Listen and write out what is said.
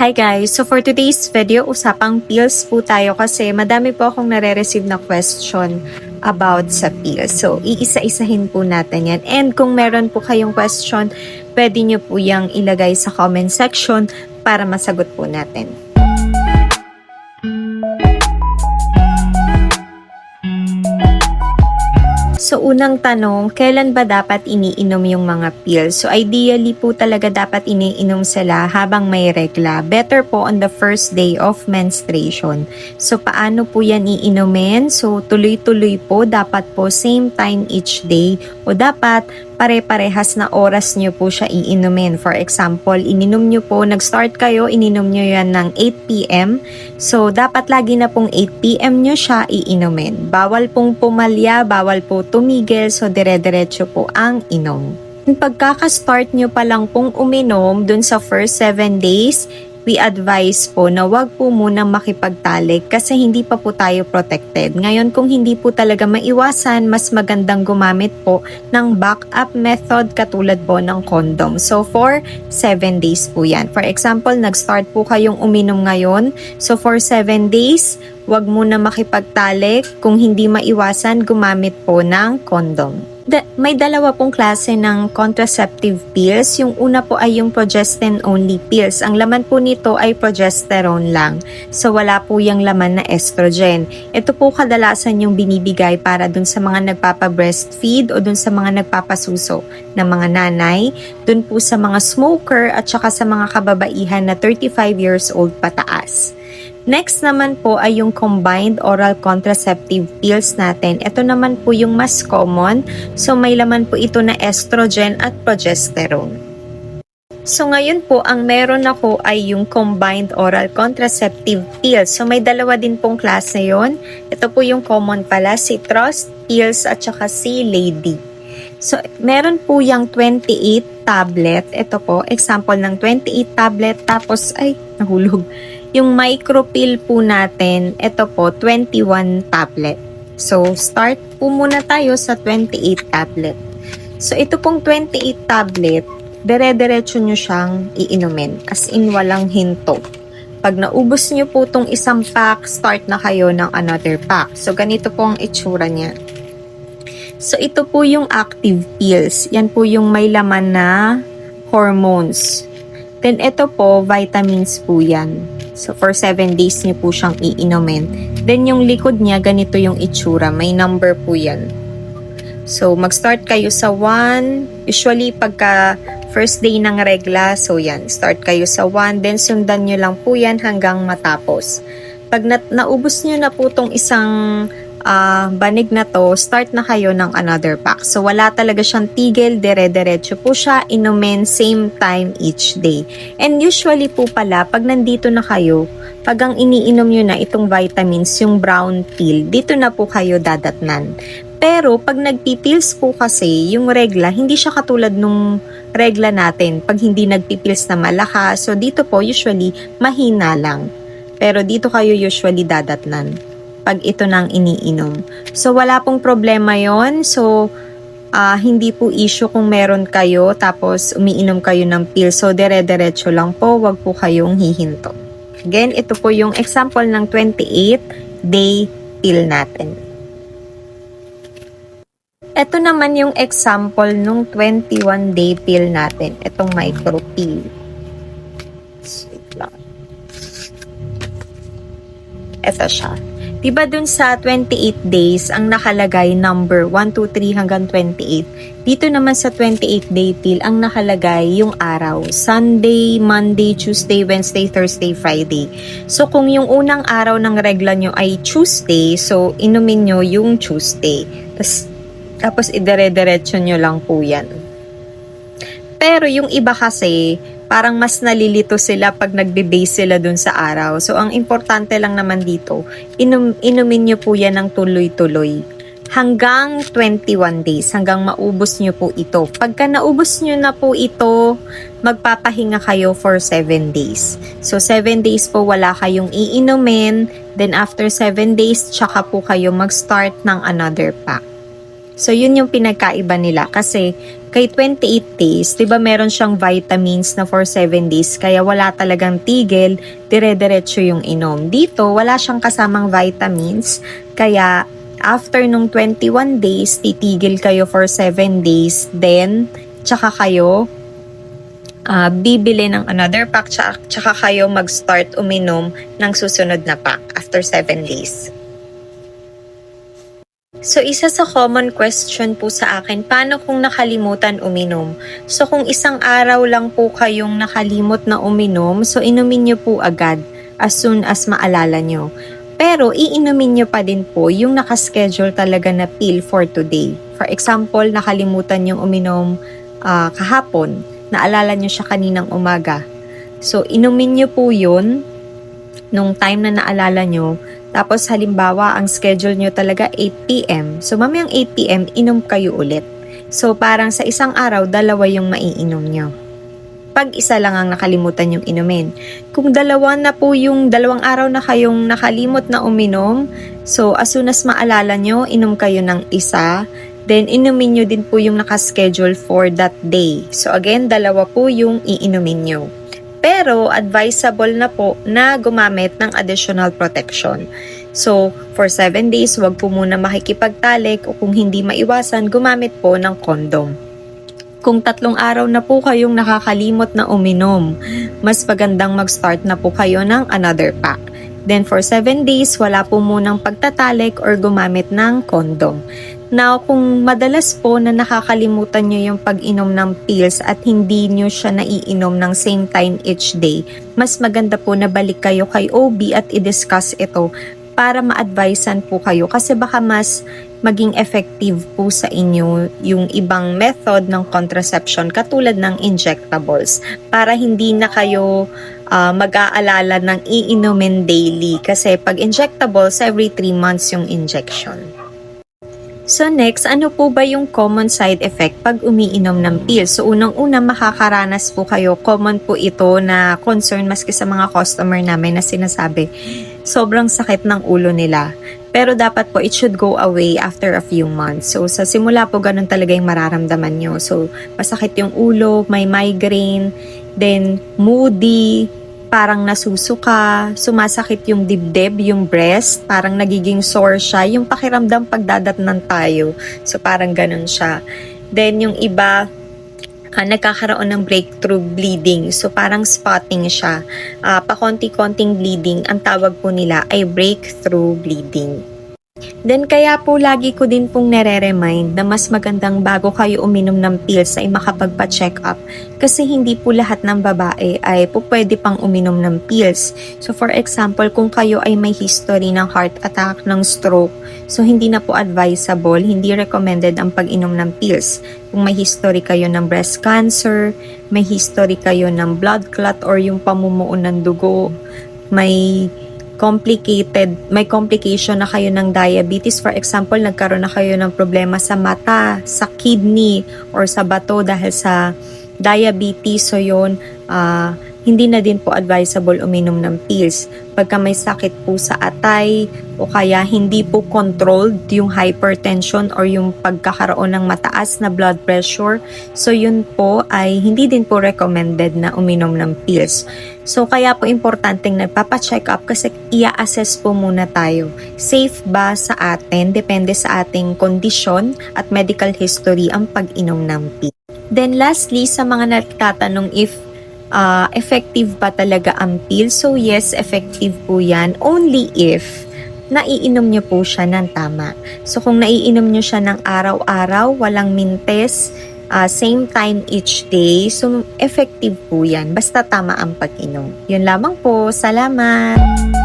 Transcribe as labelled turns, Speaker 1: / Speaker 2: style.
Speaker 1: Hi guys! So for today's video, usapang pills po tayo kasi madami po akong nare-receive na question about sa pills. So iisa-isahin po natin yan. And kung meron po kayong question, pwede nyo po yung ilagay sa comment section para masagot po natin. So, unang tanong, kailan ba dapat iniinom yung mga pills? So, ideally po talaga dapat iniinom sila habang may regla. Better po on the first day of menstruation. So, paano po yan iinumin? So, tuloy-tuloy po. Dapat po same time each day. O dapat pare-parehas na oras nyo po siya iinumin. For example, ininom nyo po, nag-start kayo, ininom nyo yan ng 8 p.m. So, dapat lagi na pong 8 p.m. nyo siya iinumin. Bawal pong pumalya, bawal po tumigil, so dire-diretso po ang inom. Pagkaka-start nyo pa lang pong uminom dun sa first 7 days, we advise po na wag po munang makipagtalik kasi hindi pa po tayo protected. Ngayon, kung hindi po talaga maiwasan, mas magandang gumamit po ng backup method katulad po ng condom. So, for 7 days po yan. For example, nag-start po kayong uminom ngayon. So, for 7 days, wag muna makipagtalik. Kung hindi maiwasan, gumamit po ng condom. May dalawa pong klase ng contraceptive pills. Yung una po ay yung progestin-only pills. Ang laman po nito ay progesterone lang. So, wala po yung laman na estrogen. Ito po kadalasan yung binibigay para dun sa mga nagpapa-breastfeed o dun sa mga nagpapasuso ng mga nanay, dun po sa mga smoker at saka sa mga kababaihan na 35 years old pataas. Next naman po ay yung combined oral contraceptive pills natin. Ito naman po yung mas common. So may laman po ito na estrogen at progesterone. So ngayon po, ang meron ako ay yung combined oral contraceptive pills. So may dalawa din pong klase yon. Ito po yung common pala, si Trust pills at saka si Lady. So meron po yung 28 tablet. Ito po, example ng 28 tablet. Tapos, nahulog. Yung micropill po natin, ito po, 21 tablet. So, start po muna tayo sa 28 tablet. So, ito pong 28 tablet, dire-diretso nyo siyang iinumin. As in, walang hinto. Pag naubos nyo po tong isang pack, start na kayo ng another pack. So, ganito po ang itsura niya. So, ito po yung active pills. Yan po yung may laman na hormones. Then, ito po, vitamins po yan. So, for 7 days niyo po siyang iinumin. Then, yung likod niya, ganito yung itsura. May number po yan. So, mag-start kayo sa 1. Usually, pagka first day ng regla, so yan, start kayo sa 1. Then, sundan nyo lang po yan hanggang matapos. Pag naubos nyo na po tong isang banig na to, start na kayo ng another pack. So, wala talaga siyang tigil, dire-diretso po siya, inumin same time each day. And usually po pala, pag nandito na kayo, pag ang iniinom nyo na itong vitamins, yung brown pill, dito na po kayo dadatnan. Pero, pag nagpipills po kasi, yung regla, hindi siya katulad nung regla natin, pag hindi nagpipills na malakas. So, dito po, usually, mahina lang. Pero, dito kayo usually dadatnan pag ito nang iniinom. So, wala pong problema yon. So, hindi po issue kung meron kayo tapos umiinom kayo ng pill. So, dire-diretso lang po. Wag po kayong hihinto. Again, ito po yung example ng 28-day pill natin. Ito naman yung example nung 21-day pill natin. Itong micro pill. Ito siya. Diba dun sa 28 days, ang nakalagay number 1, 2, 3 hanggang 28. Dito naman sa 28-day pill, ang nakalagay yung araw. Sunday, Monday, Tuesday, Wednesday, Thursday, Friday. So kung yung unang araw ng regla nyo ay Tuesday, so inumin nyo yung Tuesday. Tapos idire-diretso nyo lang po yan. Pero yung iba kasi, parang mas nalilito sila pag nagbe-base sila dun sa araw. So, ang importante lang naman dito, inumin nyo po yan ng tuloy-tuloy. Hanggang 21 days, hanggang maubos nyo po ito. Pagka naubos nyo na po ito, magpapahinga kayo for 7 days. So, 7 days po wala kayong iinumin. Then, after 7 days, tsaka po kayo mag-start ng another pack. So, yun yung pinagkaiba nila kasi kay 28 days, di ba meron siyang vitamins na for 7 days kaya wala talagang tigil, dire-diretso yung inom. Dito, wala siyang kasamang vitamins kaya after nung 21 days, titigil kayo for 7 days, then tsaka kayo bibili ng another pack tsaka kayo mag-start uminom ng susunod na pack after 7 days. So, isa sa common question po sa akin, paano kung nakalimutan uminom? So, kung isang araw lang po kayong nakalimot na uminom, so inumin nyo po agad as soon as maalala nyo. Pero, iinumin nyo pa din po yung nakaschedule talaga na pill for today. For example, nakalimutan yung uminom kahapon. Naalala nyo siya kaninang umaga. So, inumin nyo po yun nung time na naalala nyo. Tapos halimbawa, ang schedule nyo talaga 8 p.m. So, mamayang 8 p.m., inom kayo ulit. So, parang sa isang araw, dalawa yung maiinom nyo. Pag isa lang ang nakalimutan yung inumin. Kung dalawang araw na kayong nakalimot na uminom, so as soon as maalala nyo, inom kayo ng isa. Then, inumin nyo din po yung nakaschedule for that day. So, again, dalawa po yung iinumin nyo. Pero, advisable na po na gumamit ng additional protection. So, for 7 days, wag po muna makikipagtalik o kung hindi maiwasan, gumamit po ng condom. Kung 3 araw na po kayong nakakalimot na uminom, mas magandang mag-start na po kayo ng another pack. Then, for 7 days, wala po munang pagtatalik or gumamit ng condom. Now, kung madalas po na nakakalimutan nyo yung pag-inom ng pills at hindi nyo siya naiinom ng same time each day, mas maganda po na balik kayo kay OB at i-discuss ito para ma-advisean po kayo kasi baka mas maging effective po sa inyo yung ibang method ng contraception katulad ng injectables para hindi na kayo mag-aalala ng iinumin daily kasi pag injectables, every 3 months yung injection. So next, ano po ba yung common side effect pag umiinom ng pills? So unang-una makakaranas po kayo, common po ito na concern maski sa mga customer namin na sinasabi, sobrang sakit ng ulo nila. Pero dapat po it should go away after a few months. So sa simula po ganun talaga yung mararamdaman nyo. So masakit yung ulo, may migraine, then moody, parang nasusuka, sumasakit yung dibdib, yung breast, parang nagiging sore siya, yung pakiramdam pagdadatnan tayo. So parang ganun siya. Then yung iba, nagkakaroon ng breakthrough bleeding. So parang spotting siya. Pakonti-konting bleeding, ang tawag po nila ay breakthrough bleeding. Then kaya po lagi ko din pong nare-remind na mas magandang bago kayo uminom ng pills ay makapagpa-check up kasi hindi po lahat ng babae ay po pwede pang uminom ng pills. So for example, kung kayo ay may history ng heart attack, ng stroke, so hindi na po advisable, hindi recommended ang pag-inom ng pills. Kung may history kayo ng breast cancer, may history kayo ng blood clot or yung pamumuo ng dugo, may complication na kayo ng diabetes. For example, nagkaroon na kayo ng problema sa mata, sa kidney, or sa bato dahil sa diabetes. So yun, hindi na din po advisable uminom ng pills. Pagka may sakit po sa atay o kaya hindi po controlled yung hypertension or yung pagkakaroon ng mataas na blood pressure, so yun po ay hindi din po recommended na uminom ng pills. So kaya po importanteng nagpapa-check up kasi i-assess po muna tayo. Safe ba sa atin? Depende sa ating kondisyon at medical history ang pag-inom ng pills. Then lastly, sa mga nagtatanong if effective ba talaga ang pill? So yes, effective po yan. Only if naiinom nyo po siya ng tama. So kung naiinom nyo siya ng araw-araw, walang mintes, same time each day, so effective po yan. Basta tama ang pag-inom. Yun lamang po. Salamat!